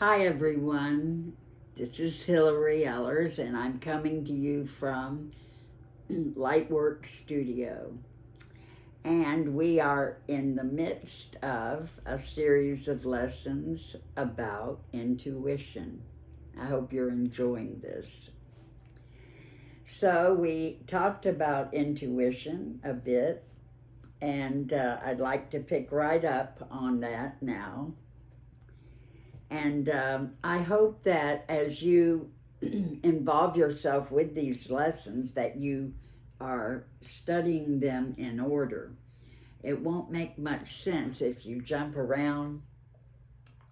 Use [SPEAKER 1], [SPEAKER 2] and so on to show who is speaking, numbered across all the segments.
[SPEAKER 1] Hi everyone, this is Hillary Ellers and I'm coming to you from Lightwork Studio. And we are in the midst of a series of lessons about intuition. I hope you're enjoying this. So we talked about intuition a bit, and I'd like to pick right up on that now. And I hope that as you involve yourself with these lessons, that you are studying them in order. It won't make much sense if you jump around,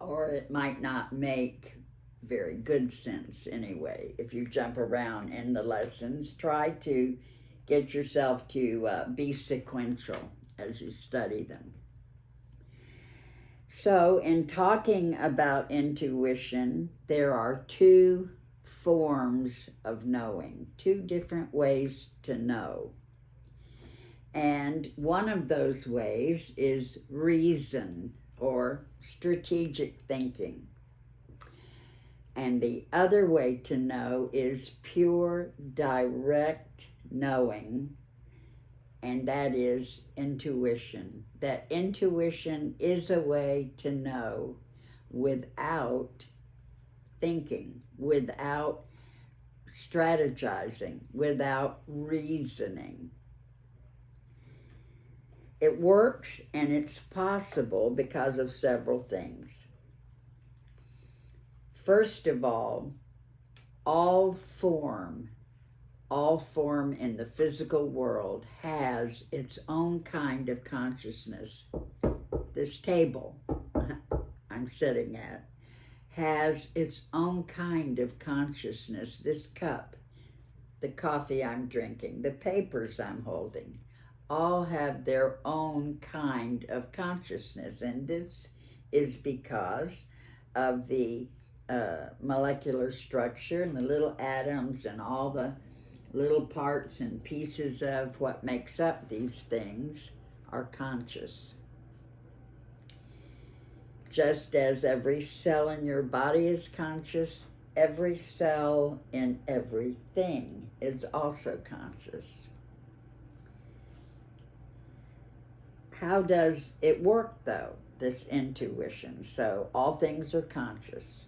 [SPEAKER 1] or it might not make very good sense anyway. If you jump around in the lessons, try to get yourself to be sequential as you study them. So, in talking about intuition, there are two forms of knowing, two different ways to know. And one of those ways is reason or strategic thinking. And the other way to know is pure, direct knowing, and that is intuition. That intuition is a way to know without thinking, without strategizing, without reasoning. It works and it's possible because of several things. First of all form in the physical world has its own kind of consciousness. This table I'm sitting at has its own kind of consciousness. This cup, the coffee I'm drinking, the papers I'm holding, all have their own kind of consciousness. And this is because of the molecular structure and the little atoms and all the little parts and pieces of what makes up these things are conscious. Just as every cell in your body is conscious, every cell in everything is also conscious. How does it work, though, this intuition? So all things are conscious.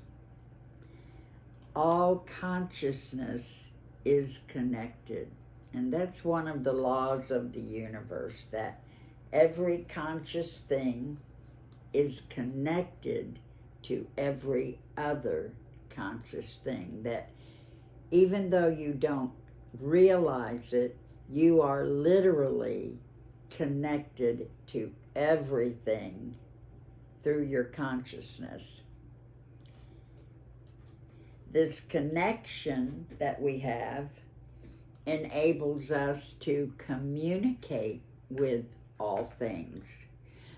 [SPEAKER 1] All consciousness is connected. And that's one of the laws of the universe, that every conscious thing is connected to every other conscious thing. That even though you don't realize it, you are literally connected to everything through your consciousness. This connection that we have enables us to communicate with all things.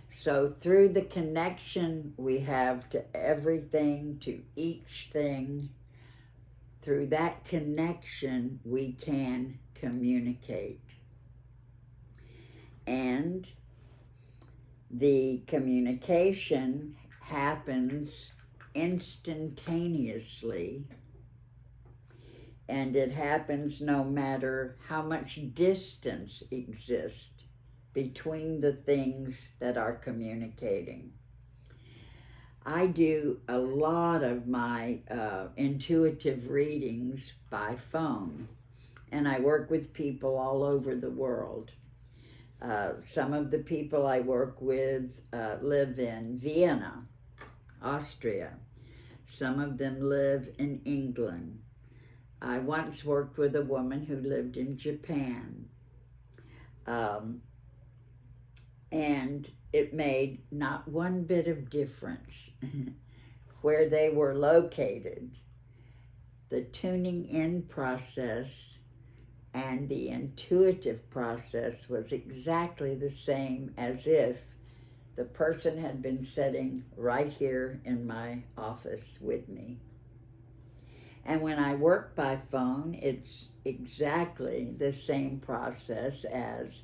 [SPEAKER 1] So through the connection we have to everything, to each thing, through that connection we can communicate. And the communication happens instantaneously, and it happens no matter how much distance exists between the things that are communicating. I do a lot of my intuitive readings by phone, and I work with people all over the world. Some of the people I work with live in Vienna, Austria. Some of them live in England. I once worked with a woman who lived in Japan. And it made not one bit of difference where they were located. The tuning in process and the intuitive process was exactly the same as if the person had been sitting right here in my office with me. And when I work by phone, it's exactly the same process as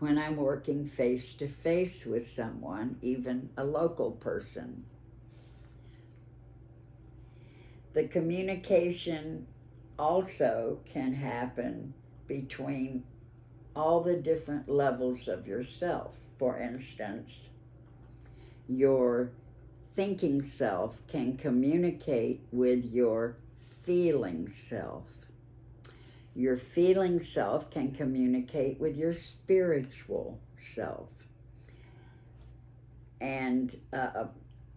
[SPEAKER 1] when I'm working face-to-face with someone, even a local person. The communication also can happen between all the different levels of yourself. For instance, your thinking self can communicate with your feeling self. Your feeling self can communicate with your spiritual self. And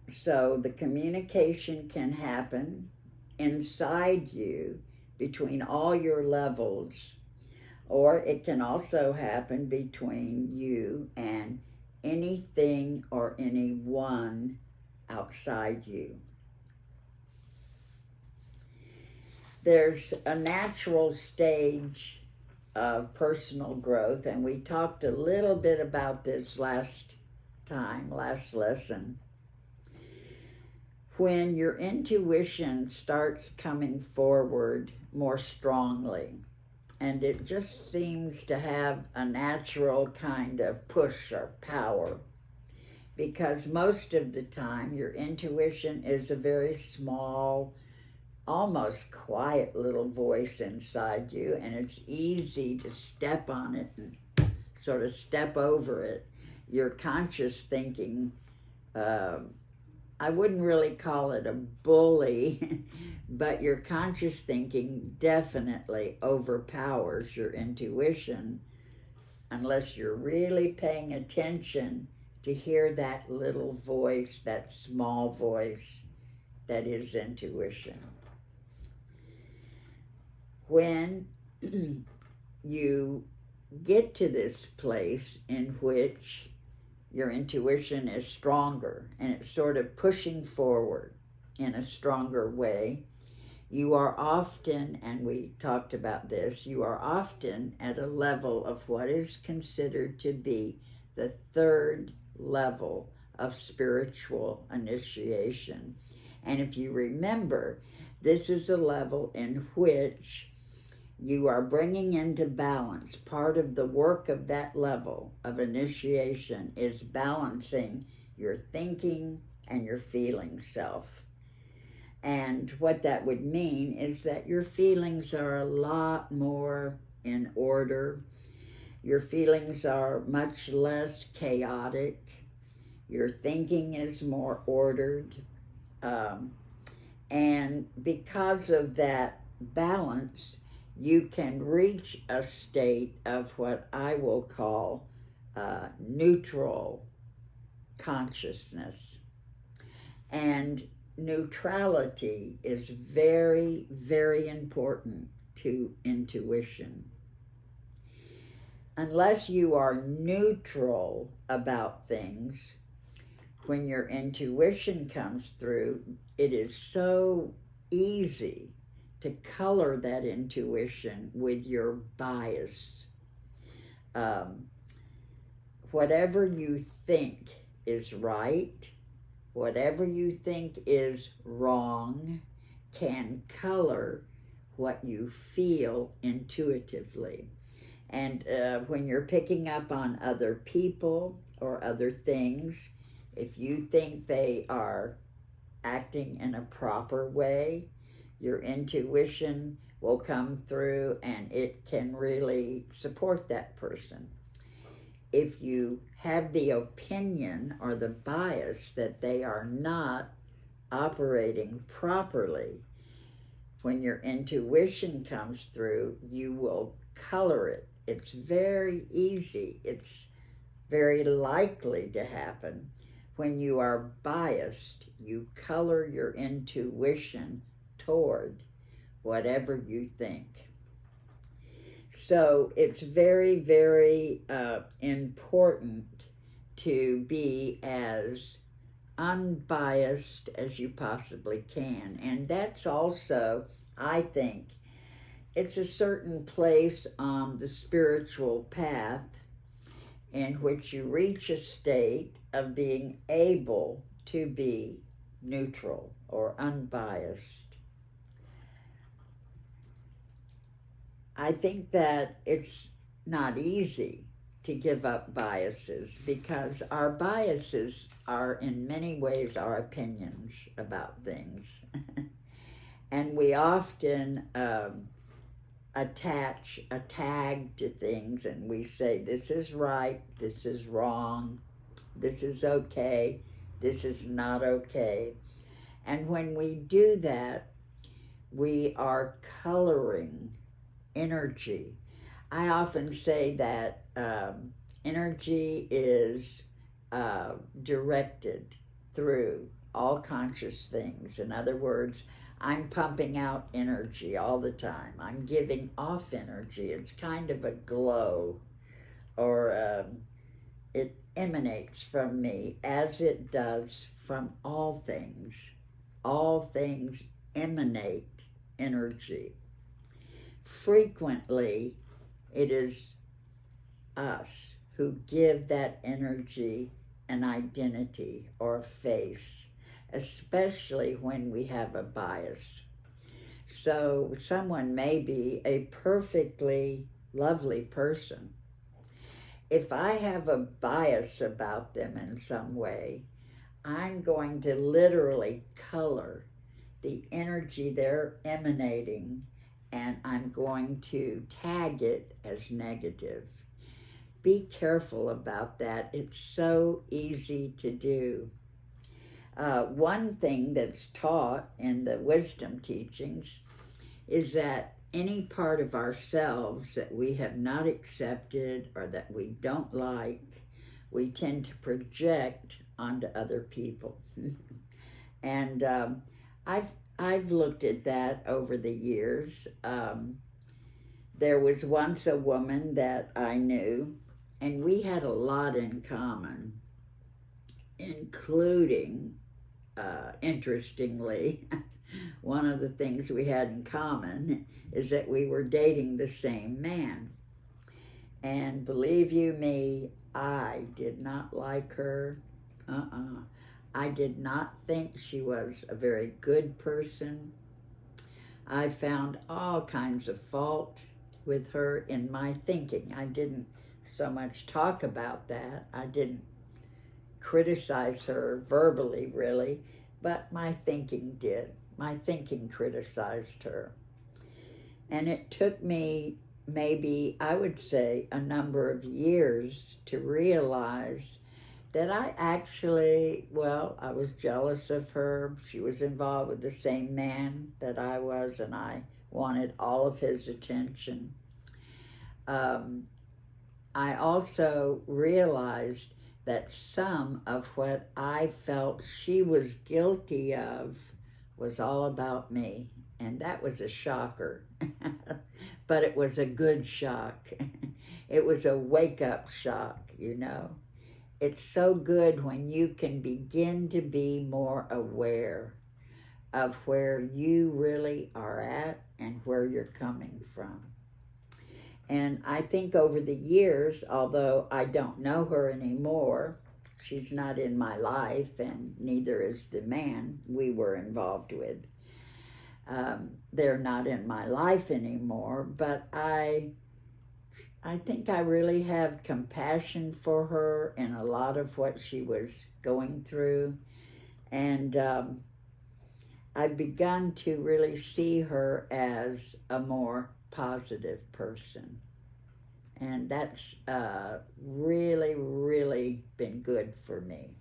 [SPEAKER 1] so the communication can happen inside you between all your levels, or it can also happen between you and anything or anyone outside you. There's a natural stage of personal growth, and we talked a little bit about this last lesson, when your intuition starts coming forward more strongly, and it just seems to have a natural kind of push or power, because most of the time your intuition is a very small, almost quiet little voice inside you, and it's easy to step on it and sort of step over it. Your conscious thinking, I wouldn't really call it a bully, but your conscious thinking definitely overpowers your intuition unless you're really paying attention to hear that little voice, that small voice that is intuition. When you get to this place in which your intuition is stronger and it's sort of pushing forward in a stronger way, you are often, and we talked about this, you are often at a level of what is considered to be the third level of spiritual initiation. And if you remember, this is a level in which you are bringing into balance. Part of the work of that level of initiation is balancing your thinking and your feeling self. And what that would mean is that your feelings are a lot more in order. Your feelings are much less chaotic. Your thinking is more ordered. And because of that balance, you can reach a state of what I will call neutral consciousness. And neutrality is very, very important to intuition. Unless you are neutral about things, when your intuition comes through, it is so easy to color that intuition with your bias. Whatever you think is right, whatever you think is wrong, can color what you feel intuitively. And when you're picking up on other people or other things, if you think they are acting in a proper way, your intuition will come through and it can really support that person. If you have the opinion or the bias that they are not operating properly, when your intuition comes through, you will color it. It's very easy. It's very likely to happen. When you are biased, you color your intuition toward whatever you think. So it's very, very important to be as unbiased as you possibly can. And that's also, I think, it's a certain place on the spiritual path in which you reach a state of being able to be neutral or unbiased. I think that it's not easy to give up biases, because our biases are in many ways our opinions about things. And we often attach a tag to things, and we say, this is right, this is wrong, this is okay, this is not okay. And when we do that, we are coloring energy. I often say that energy is directed through all conscious things. In other words, I'm pumping out energy all the time. I'm giving off energy. It's kind of a glow, or it emanates from me as it does from all things. All things emanate energy. Frequently, it is us who give that energy an identity or a face, especially when we have a bias. So someone may be a perfectly lovely person. If I have a bias about them in some way, I'm going to literally color the energy they're emanating, and I'm going to tag it as negative. Be careful about that. It's so easy to do. One thing that's taught in the wisdom teachings is that any part of ourselves that we have not accepted or that we don't like, we tend to project onto other people. And I've looked at that over the years. There was once a woman that I knew, and we had a lot in common, including, interestingly, one of the things we had in common is that we were dating the same man. And believe you me, I did not like her. I did not think she was a very good person. I found all kinds of fault with her in my thinking. I didn't so much talk about that. I didn't criticize her verbally, really, but my thinking did. My thinking criticized her. And it took me maybe, I would say, a number of years to realize that I actually, I was jealous of her. She was involved with the same man that I was, and I wanted all of his attention. I also realized that some of what I felt she was guilty of was all about me, and that was a shocker. But it was a good shock. It was a wake-up shock, you know. It's so good when you can begin to be more aware of where you really are at and where you're coming from. And I think over the years, although I don't know her anymore, she's not in my life, and neither is the man we were involved with. They're not in my life anymore, but I think I really have compassion for her in a lot of what she was going through. And I've begun to really see her as a more positive person. And that's really, really been good for me.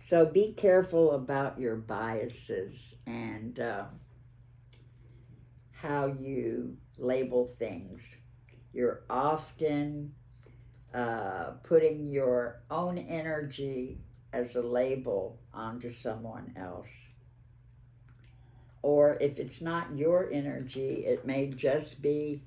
[SPEAKER 1] So be careful about your biases and how you label things. You're often putting your own energy as a label onto someone else. Or if it's not your energy, it may just be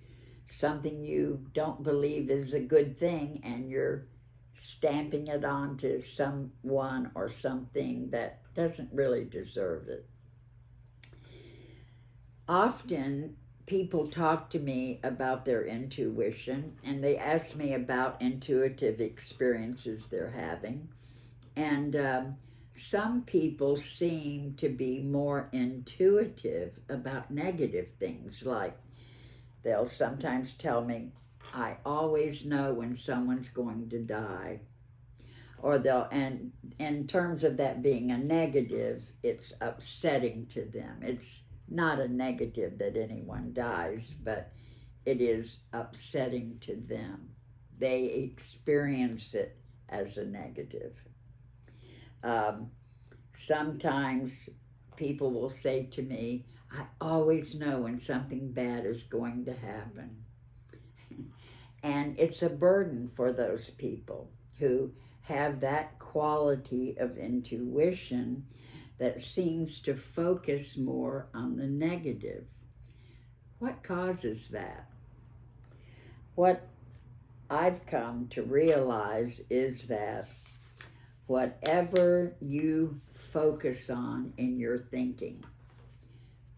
[SPEAKER 1] something you don't believe is a good thing, and you're stamping it onto someone or something that doesn't really deserve it. Often people talk to me about their intuition, and they ask me about intuitive experiences they're having. And some people seem to be more intuitive about negative things, like they'll sometimes tell me, I always know when someone's going to die. or they'll, and in terms of that being a negative, it's upsetting to them. It's not a negative that anyone dies, but it is upsetting to them. They experience it as a negative. Sometimes people will say to me, I always know when something bad is going to happen. And it's a burden for those people who have that quality of intuition that seems to focus more on the negative. What causes that? What I've come to realize is that whatever you focus on in your thinking,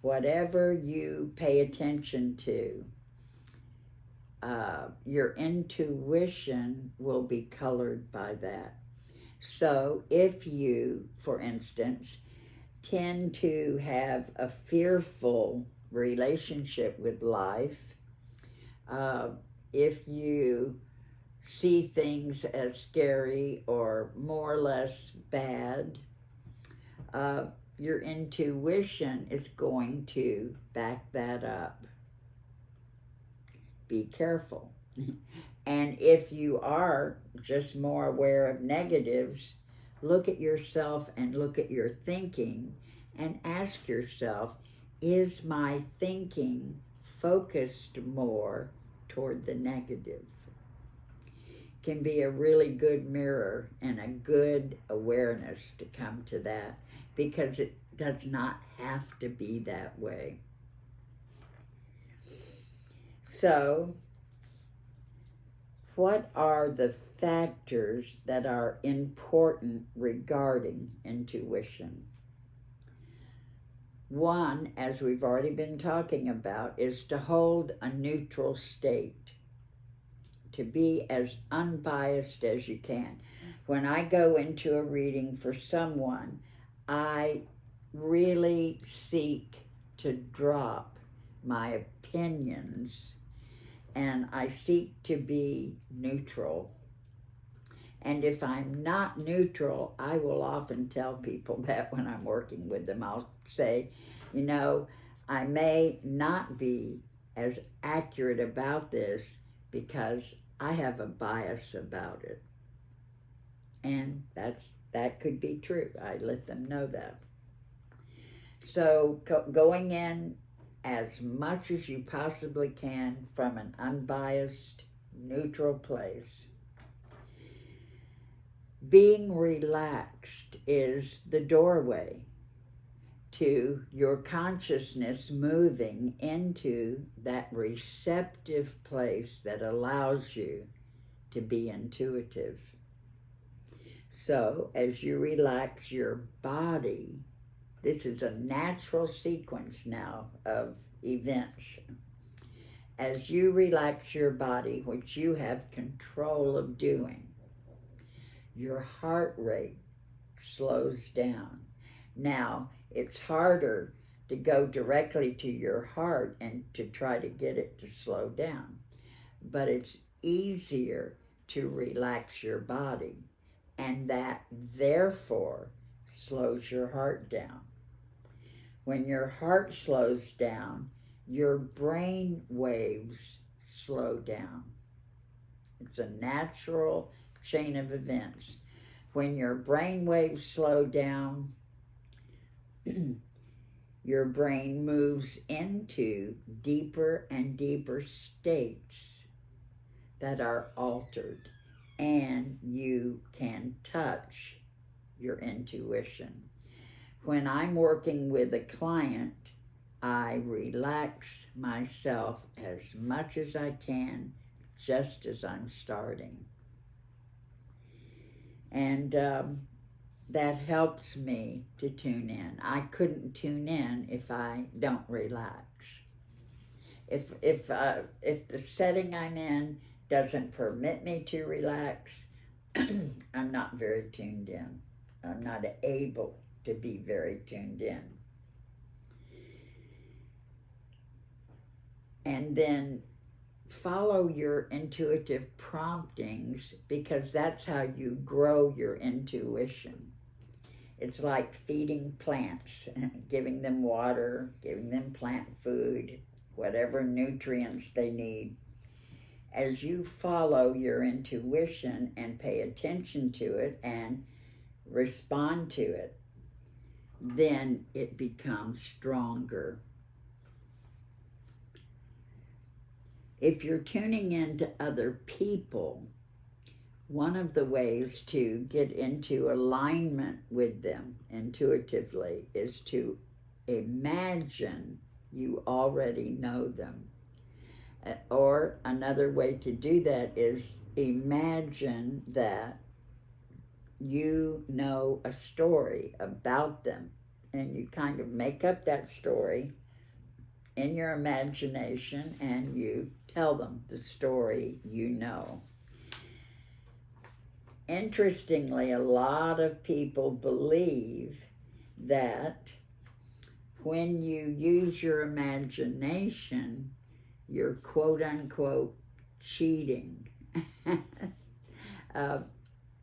[SPEAKER 1] whatever you pay attention to, your intuition will be colored by that. So if you, for instance, tend to have a fearful relationship with life, if you see things as scary or more or less bad, your intuition is going to back that up. Be careful. And if you are just more aware of negatives, look at yourself and look at your thinking and ask yourself, is my thinking focused more toward the negative? Can be a really good mirror and a good awareness to come to that, because it does not have to be that way. So, what are the factors that are important regarding intuition? One, as we've already been talking about, is to hold a neutral state, to be as unbiased as you can. When I go into a reading for someone, I really seek to drop my opinions, and I seek to be neutral. And if I'm not neutral, I will often tell people that when I'm working with them. I'll say, you know, I may not be as accurate about this because I have a bias about it. And that could be true. I let them know that. So going in as much as you possibly can from an unbiased, neutral place. Being relaxed is the doorway to your consciousness moving into that receptive place that allows you to be intuitive. So as you relax your body, this is a natural sequence now of events. As you relax your body, which you have control of doing, your heart rate slows down. Now, it's harder to go directly to your heart and to try to get it to slow down, but it's easier to relax your body, and that therefore slows your heart down. When your heart slows down, your brain waves slow down. It's a natural chain of events. When your brain waves slow down, your brain moves into deeper and deeper states that are altered, and you can touch your intuition. When I'm working with a client, I relax myself as much as I can just as I'm starting. And that helps me to tune in. I couldn't tune in if I don't relax. If the setting I'm in doesn't permit me to relax, I'm not very tuned in. I'm not able to be very tuned in. And then follow your intuitive promptings, because that's how you grow your intuition. It's like feeding plants, giving them water, giving them plant food, whatever nutrients they need. As you follow your intuition and pay attention to it and respond to it, then it becomes stronger. If you're tuning into other people, one of the ways to get into alignment with them intuitively is to imagine you already know them. Or another way to do that is imagine that you know a story about them, and you kind of make up that story in your imagination and you tell them the story you know. Interestingly, a lot of people believe that when you use your imagination, you're quote-unquote cheating.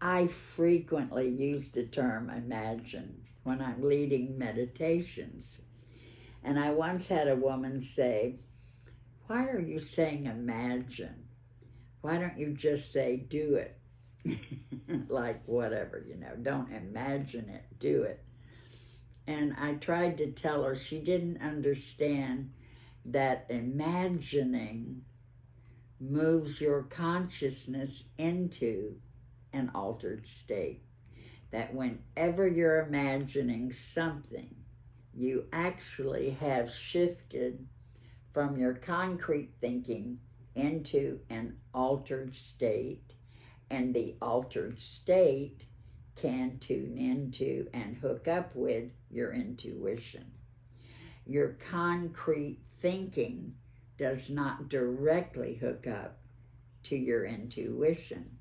[SPEAKER 1] I frequently use the term imagine when I'm leading meditations. And I once had a woman say, "Why are you saying imagine? Why don't you just say do it?" Like whatever, don't imagine it, do it. And I tried to tell her she didn't understand that imagining moves your consciousness into an altered state. That whenever you're imagining something, you actually have shifted from your concrete thinking into an altered state, and the altered state can tune into and hook up with your intuition. Your concrete thinking does not directly hook up to your intuition.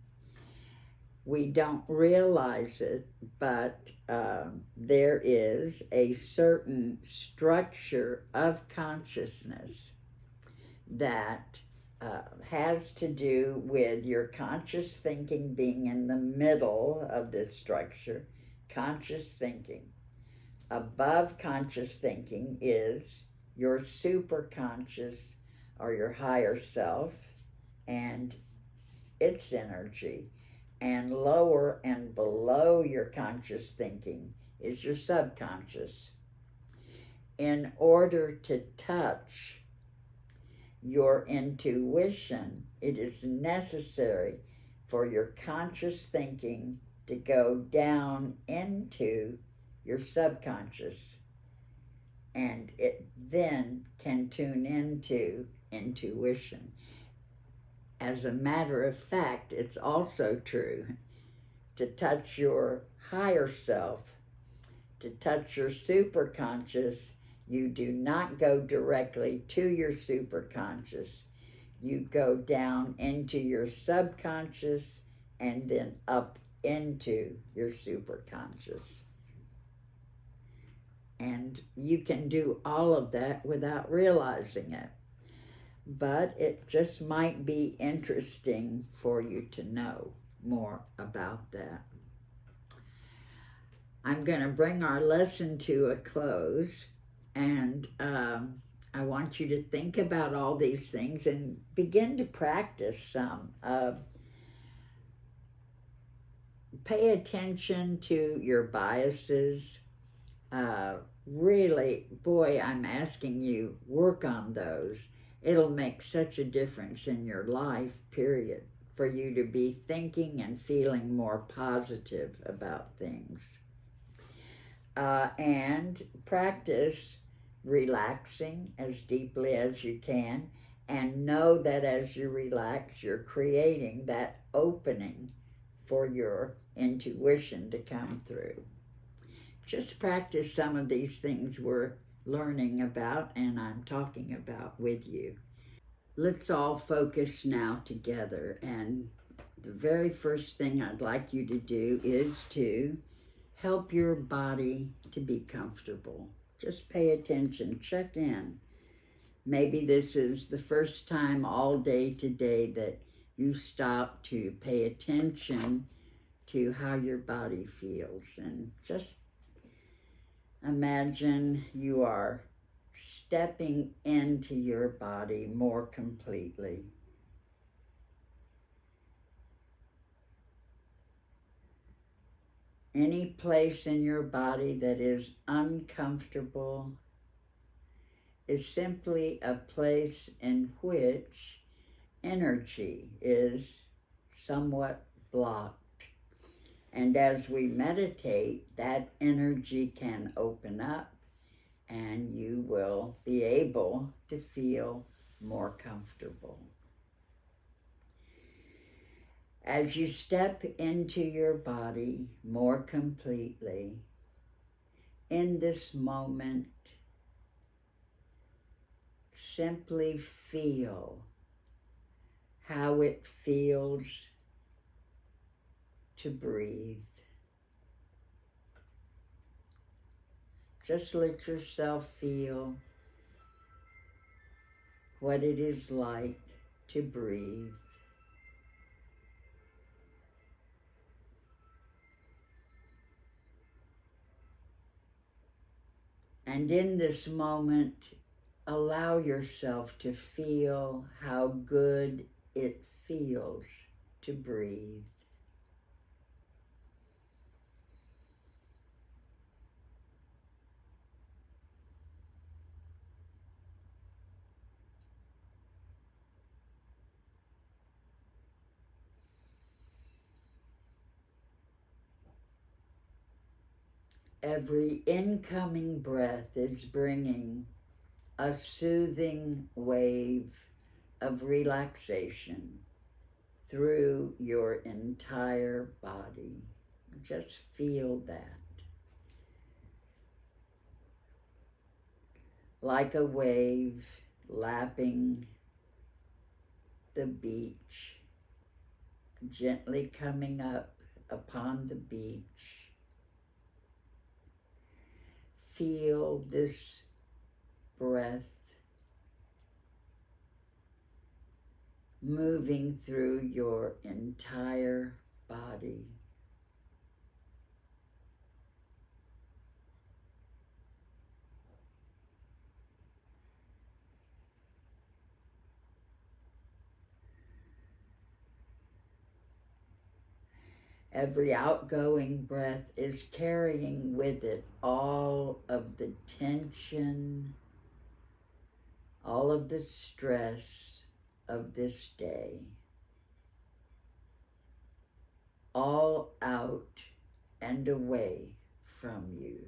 [SPEAKER 1] We don't realize it, but there is a certain structure of consciousness that has to do with your conscious thinking being in the middle of this structure, conscious thinking. Above conscious thinking is your superconscious, or your higher self, and its energy. And lower and below your conscious thinking is your subconscious. In order to touch your intuition, it is necessary for your conscious thinking to go down into your subconscious, and it then can tune into intuition. As a matter of fact, it's also true to touch your higher self, to touch your superconscious. You do not go directly to your superconscious. You go down into your subconscious and then up into your superconscious. And you can do all of that without realizing it. But it just might be interesting for you to know more about that. I'm going to bring our lesson to a close, and I want you to think about all these things and begin to practice some. Pay attention to your biases. Really, boy, I'm asking you, work on those. It'll make such a difference in your life, period, for you to be thinking and feeling more positive about things. And practice relaxing as deeply as you can, and know that as you relax, you're creating that opening for your intuition to come through. Just practice some of these things we're learning about and I'm talking about with you. Let's all focus now together, and the very first thing I'd like you to do is to help your body to be comfortable. Just pay attention, check in. Maybe this is the first time all day today that you stop to pay attention to how your body feels, and just imagine you are stepping into your body more completely. Any place in your body that is uncomfortable is simply a place in which energy is somewhat blocked. And as we meditate, that energy can open up and you will be able to feel more comfortable. As you step into your body more completely, in this moment, simply feel how it feels to breathe. Just let yourself feel what it is like to breathe. And in this moment, allow yourself to feel how good it feels to breathe. Every incoming breath is bringing a soothing wave of relaxation through your entire body. Just feel that. Like a wave lapping the beach, gently coming up upon the beach. Feel this breath moving through your entire body. Every outgoing breath is carrying with it all of the tension, all of the stress of this day, all out and away from you.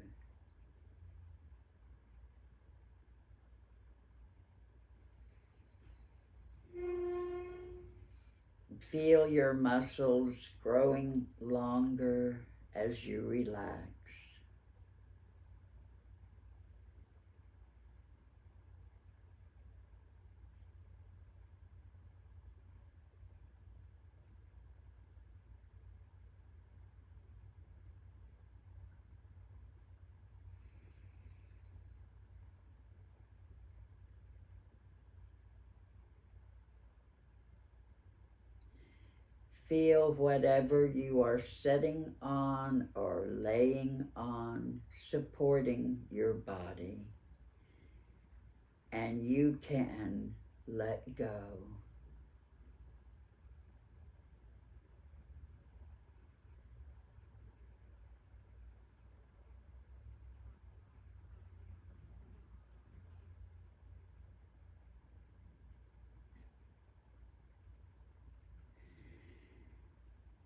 [SPEAKER 1] Feel your muscles growing longer as you relax. Feel whatever you are sitting on or laying on supporting your body, and you can let go.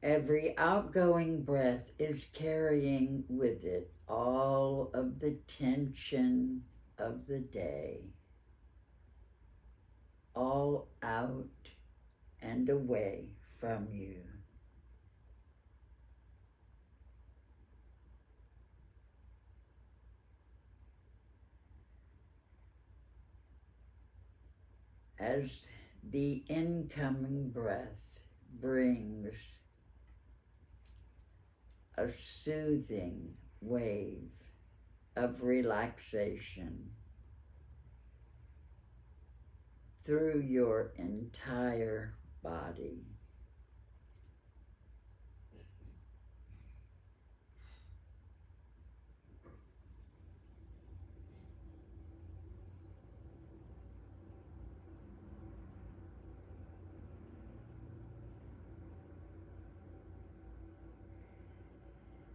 [SPEAKER 1] Every outgoing breath is carrying with it all of the tension of the day, all out and away from you. As the incoming breath brings a soothing wave of relaxation, through your entire body.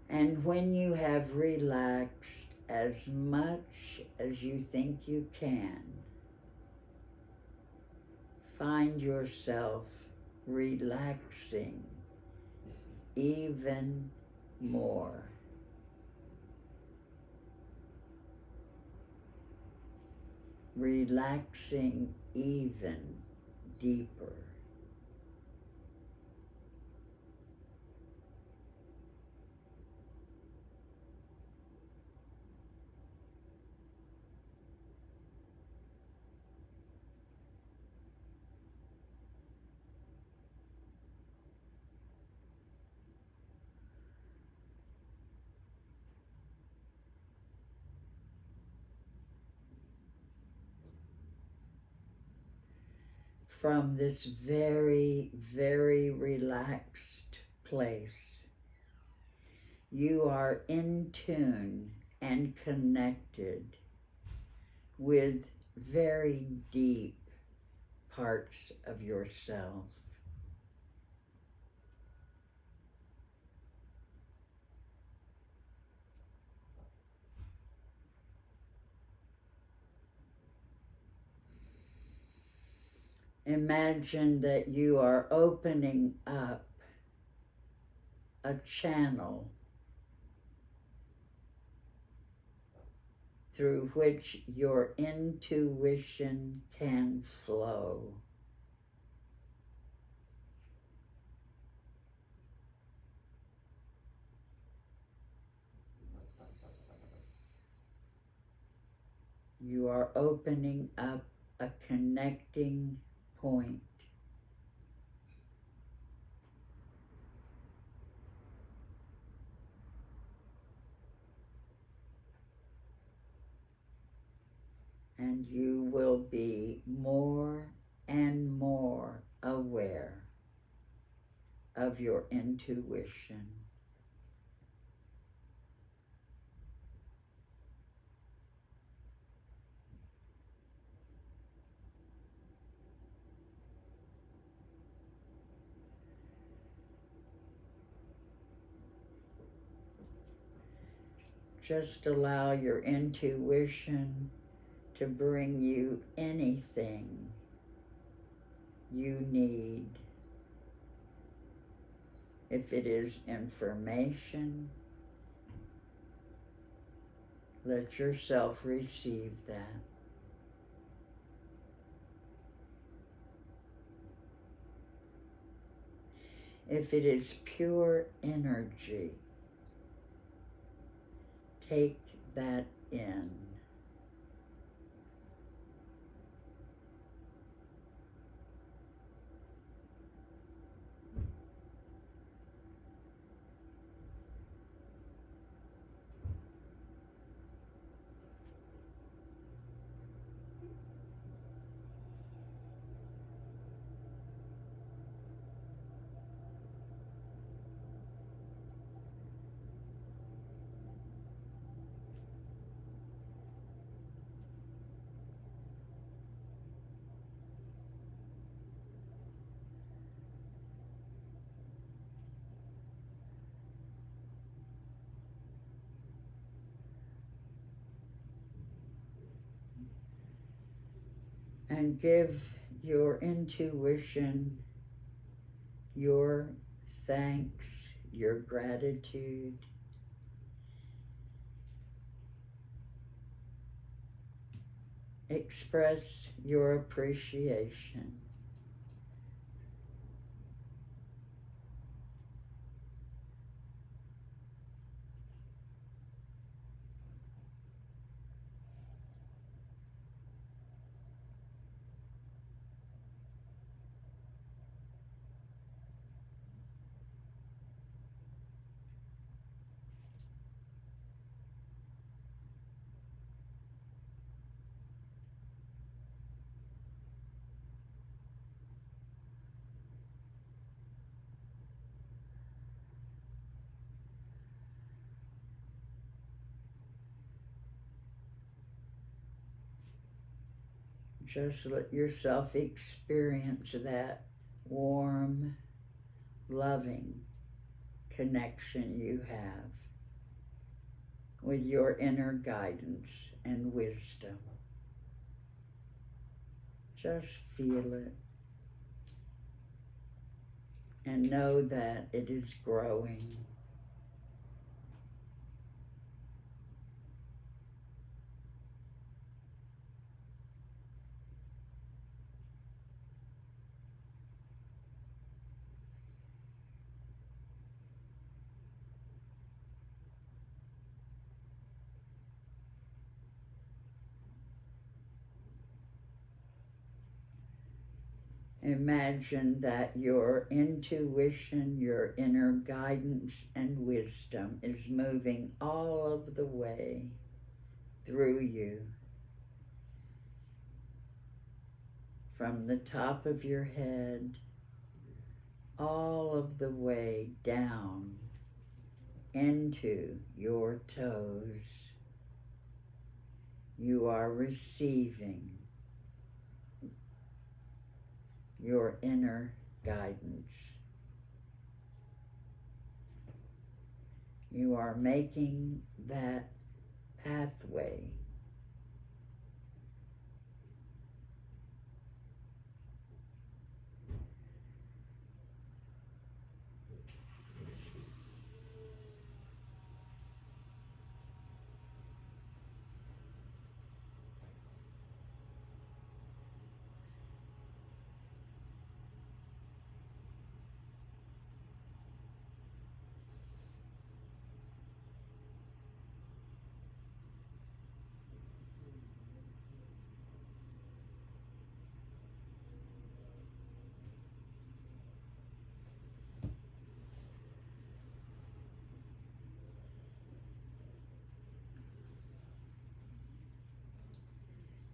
[SPEAKER 1] And when you have relaxed as much as you think you can, find yourself relaxing even more. Relaxing even deeper. From this very, very relaxed place, you are in tune and connected with very deep parts of yourself. Imagine that you are opening up a channel through which your intuition can flow. You are opening up a connecting point. And you will be more and more aware of your intuition. Just allow your intuition to bring you anything you need. If it is information, let yourself receive that. If it is pure energy, take that in. And give your intuition your thanks, your gratitude. Express your appreciation. Just let yourself experience that warm, loving connection you have with your inner guidance and wisdom. Just feel it and know that it is growing. Imagine that your intuition, your inner guidance and wisdom is moving all of the way through you, from the top of your head all of the way down into your toes. You are receiving your inner guidance. You are making that pathway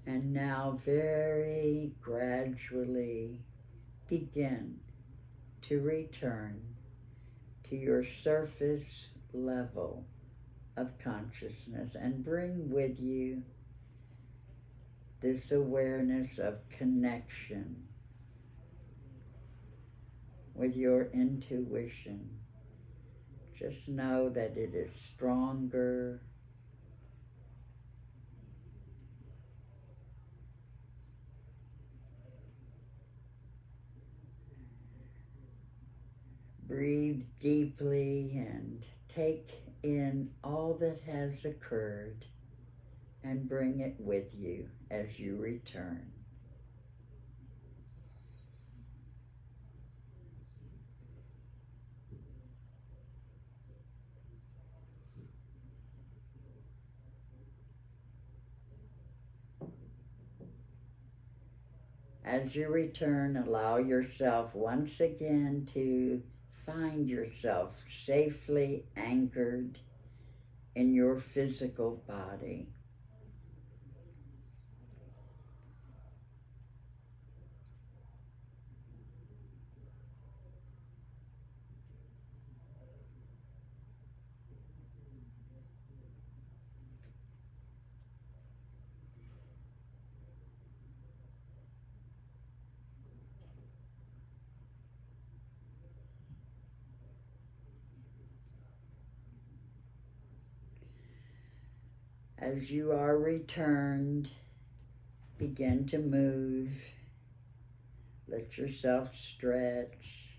[SPEAKER 1] and now very gradually begin to return to your surface level of consciousness and bring with you this awareness of connection with your intuition. Just know that it is stronger. Breathe deeply and take in all that has occurred and bring it with you as you return. As you return, allow yourself once again to find yourself safely anchored in your physical body. As you are returned, begin to move. Let yourself stretch.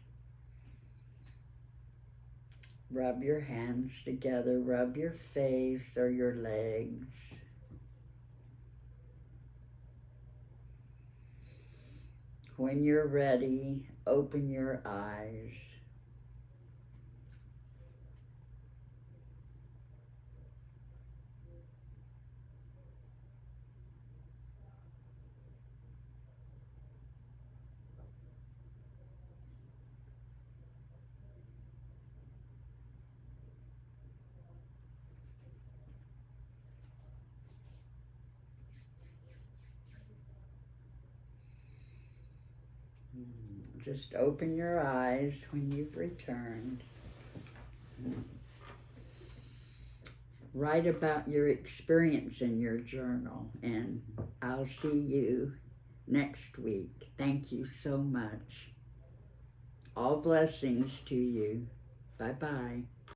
[SPEAKER 1] Rub your hands together. Rub your face or your legs. When you're ready, open your eyes. Just open your eyes when you've returned. Write about your experience in your journal, and I'll see you next week. Thank you so much. All blessings to you. Bye-bye.